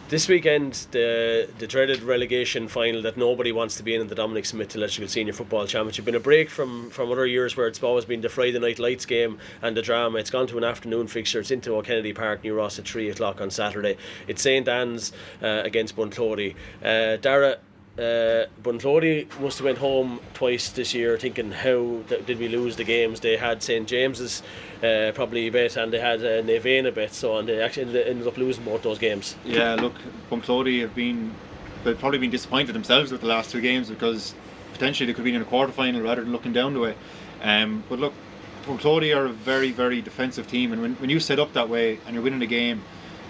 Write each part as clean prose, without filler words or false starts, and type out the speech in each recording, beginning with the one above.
This weekend, the dreaded relegation final that nobody wants to be in the Dominic Smith Electrical Senior Football Championship. Been a break from other years where it's always been the Friday night lights game and the drama. It's gone to an afternoon fixture. It's into O'Kennedy Park, New Ross, at 3 o'clock on Saturday. It's St Anne's against Bunclody. Darragh, Bunclody must have went home twice this year thinking, how did we lose the games? They had St James's probably a bit, and they had Navan a bit, and they actually ended up losing both those games. Yeah, look, Bunclody they've probably been disappointed themselves with the last two games, because potentially they could have been in a quarter final rather than looking down the way. But look, Bunclody are a very, very defensive team, and when you set up that way and you're winning a game,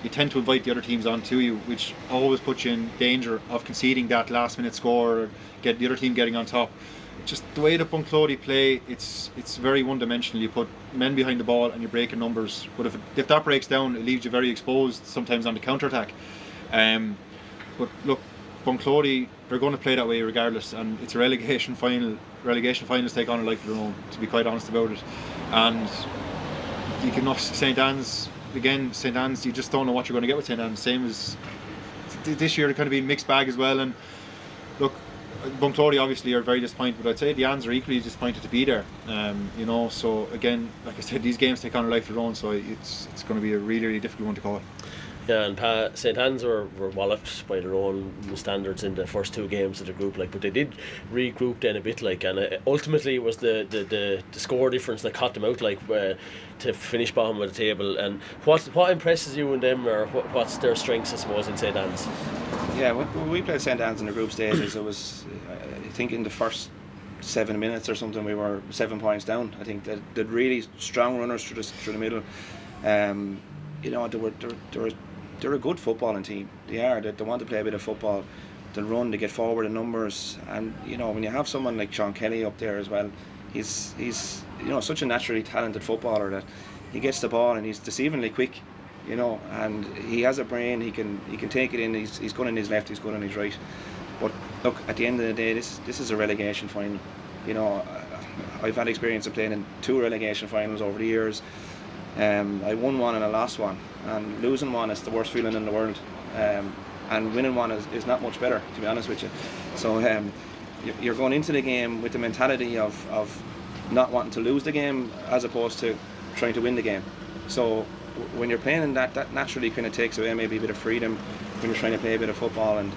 you tend to invite the other teams onto you, which always puts you in danger of conceding that last minute score or get the other team getting on top. Just the way that Bunclody play, it's very one-dimensional. You put men behind the ball and you're breaking numbers, but if that breaks down, it leaves you very exposed sometimes on the counter-attack. But look, Bunclody, they're going to play that way regardless, and it's a relegation final. Relegation finals take on a life of their own, to be quite honest about it. And you can not St Anne's. Again, St Anne's, you just don't know what you're going to get with St Anne's. Same as this year, it kind of been a mixed bag as well. And look, Bunclody obviously are very disappointed, but I'd say the Anns are equally disappointed to be there. So again, like I said, these games take on a life of their own, so it's going to be a really, really difficult one to call. Yeah, and St Anne's were walloped by their own standards in the first two games of the group, but they did regroup then a bit, and ultimately it was the score difference that caught them out, to finish bottom of the table. And what impresses you in them, or what's their strengths, I suppose, in St Anne's? Yeah, when we played St Anne's in the group stages, it was, I think in the first 7 minutes or something, we were 7 points down. I think that they're really strong runners through the middle. They're a good footballing team. They are. They want to play a bit of football. They run. They get forward in numbers. And when you have someone like Sean Kelly up there as well, he's such a naturally talented footballer that he gets the ball and he's deceivingly quick. And he has a brain. He can take it in. He's good on his left. He's good on his right. But look, at the end of the day, this is a relegation final. I've had experience of playing in 2 relegation finals over the years. I won one and I lost one, and losing one is the worst feeling in the world, and winning one is not much better, to be honest with you. So you're going into the game with the mentality of not wanting to lose the game as opposed to trying to win the game. So when you're playing in that naturally kind of takes away maybe a bit of freedom when you're trying to play a bit of football, and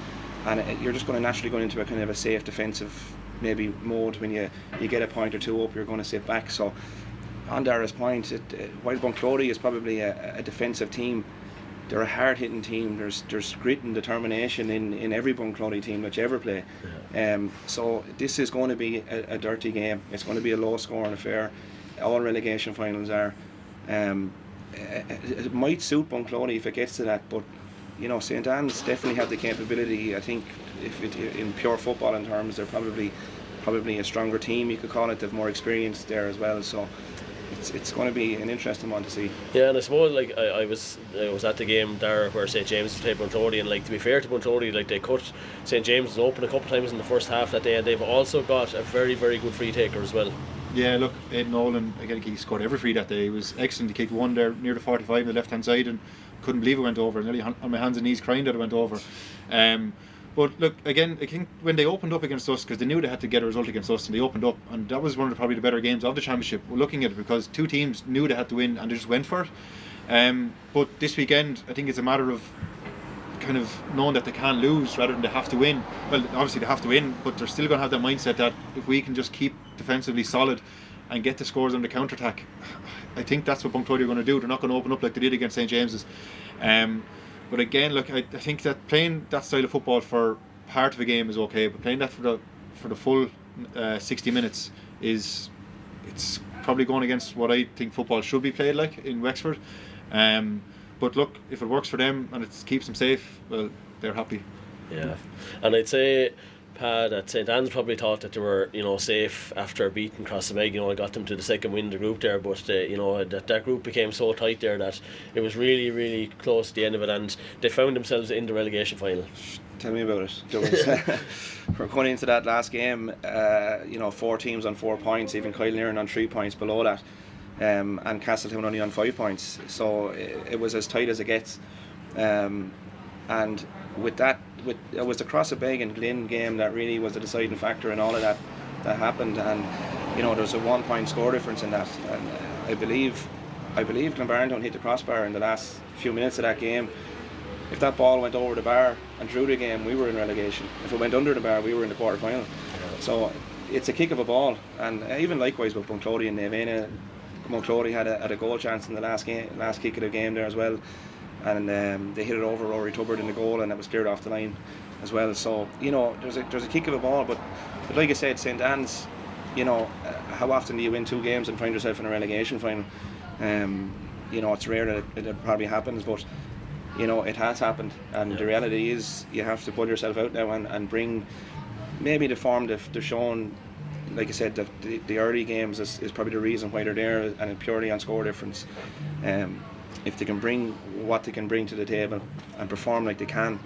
you're just going to naturally go into a kind of a safe defensive maybe mode. When you get a point or two up, you're going to sit back. So on Darragh's point, while Bunclody is probably a defensive team, they're a hard-hitting team. There's grit and determination in every Bunclody team that you ever play. Yeah. So this is going to be a dirty game. It's going to be a low-scoring affair. All relegation finals are. It might suit Bunclody if it gets to that, but St Anne's definitely have the capability. I think in pure football in terms, they're probably a stronger team, you could call it. They've more experience there as well. So it's going to be an interesting one to see. Yeah, and I suppose I was at the game there where St James played Bunclody, and to be fair to Bunclody, they cut St James open a couple of times in the first half that day, and they've also got a very, very good free taker as well. Yeah, look, Noel, again, he scored every free that day. He was excellent. He kicked one there near the 45 on the left hand side, and couldn't believe it went over. Nearly on my hands and knees crying that it went over. But look, again, I think when they opened up against us, because they knew they had to get a result against us, and they opened up, and that was one of probably the better games of the championship. We're looking at it because 2 teams knew they had to win, and they just went for it. But this weekend, I think it's a matter of kind of knowing that they can't lose rather than they have to win. Well, obviously they have to win, but they're still going to have that mindset that if we can just keep defensively solid and get the scores on the counter-attack, I think that's what Bunclody are going to do. They're not going to open up like they did against St James's. But again, look, I think that playing that style of football for part of a game is okay, but playing that for the full 60 minutes it's probably going against what I think football should be played like in Wexford. But look, if it works for them and it keeps them safe, well, they're happy. Yeah, and I'd say, Pat, that St Anne's probably thought that they were, safe after beating Crossmeg. It got them to the second win in the group there, but that group became so tight there that it was really, really close at the end of it, and they found themselves in the relegation final. Tell me about it. There was, we're going into that last game, 4 teams on 4 points, even Kyle Nairn on 3 points below that, and Castletown only on 5 points. So it was as tight as it gets. and with that, it was the Crossabeg and Glyn game that really was the deciding factor in all of that happened. And there was a 1 point score difference in that, and I believe Glenbarrington hit the crossbar in the last few minutes of that game. If that ball went over the bar and drew the game, we were in relegation. If it went under the bar, we were in the quarter final. So it's a kick of a ball, and even likewise with Bunclody and Nevena, Bunclody had a goal chance in the last kick of the game there as well, and they hit it over Rory Tubbard in the goal, and it was cleared off the line as well. So there's a kick of a ball, but like I said, St Anne's, how often do you win 2 games and find yourself in a relegation final? It's rare that it probably happens, but it has happened, and the reality is you have to put yourself out now and bring maybe the form they've shown. Like I said, the early games is probably the reason why they're there, and purely on score difference. If they can bring what they can bring to the table and perform like they can,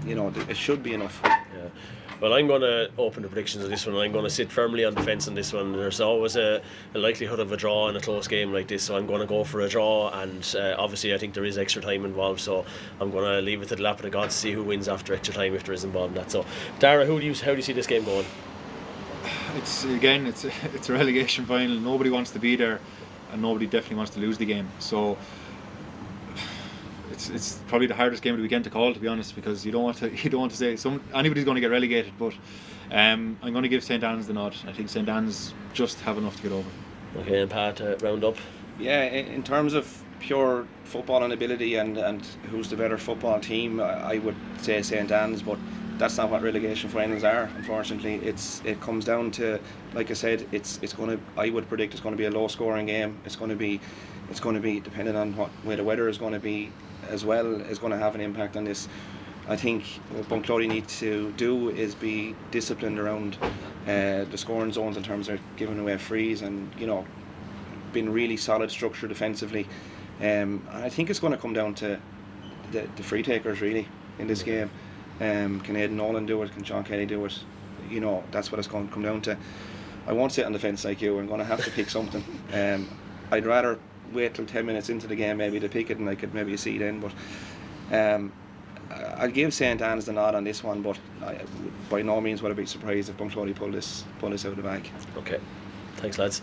it should be enough. Yeah. Well, I'm going to open the predictions of this one. I'm going to sit firmly on the fence on this one. There's always a likelihood of a draw in a close game like this, so I'm going to go for a draw, and obviously I think there is extra time involved, so I'm going to leave it to the lap of the gods to see who wins after extra time if there is involved in that. So Darragh, how do you see this game going? It's a relegation final. Nobody wants to be there, and nobody definitely wants to lose the game. So it's probably the hardest game of the weekend to call, to be honest, because you don't want to say anybody's going to get relegated. But I'm going to give St Anne's the nod. I think St Anne's just have enough to get over. Okay, and Pat, round up. Yeah, in terms of pure football and ability and who's the better football team, I would say St Anne's, but that's not what relegation finals are. Unfortunately, it comes down to, like I said, I would predict it's going to be a low scoring game. It's going to be depending on where the weather is going to be as well, is going to have an impact on this. I think what Bunclody need to do is be disciplined around the scoring zones in terms of giving away frees and being really solid structure defensively. I think it's going to come down to the free takers really in this game. Can Aidan Nolan do it? Can Sean Kelly do it? That's what it's going to come down to. I won't sit on the fence like you. I'm going to have to pick something. I'd rather wait till 10 minutes into the game maybe to pick it, and I could maybe see then. But I'll give St Anne's the nod on this one, but by no means would I be surprised if Bunclody pull this out of the bag. Okay, thanks lads.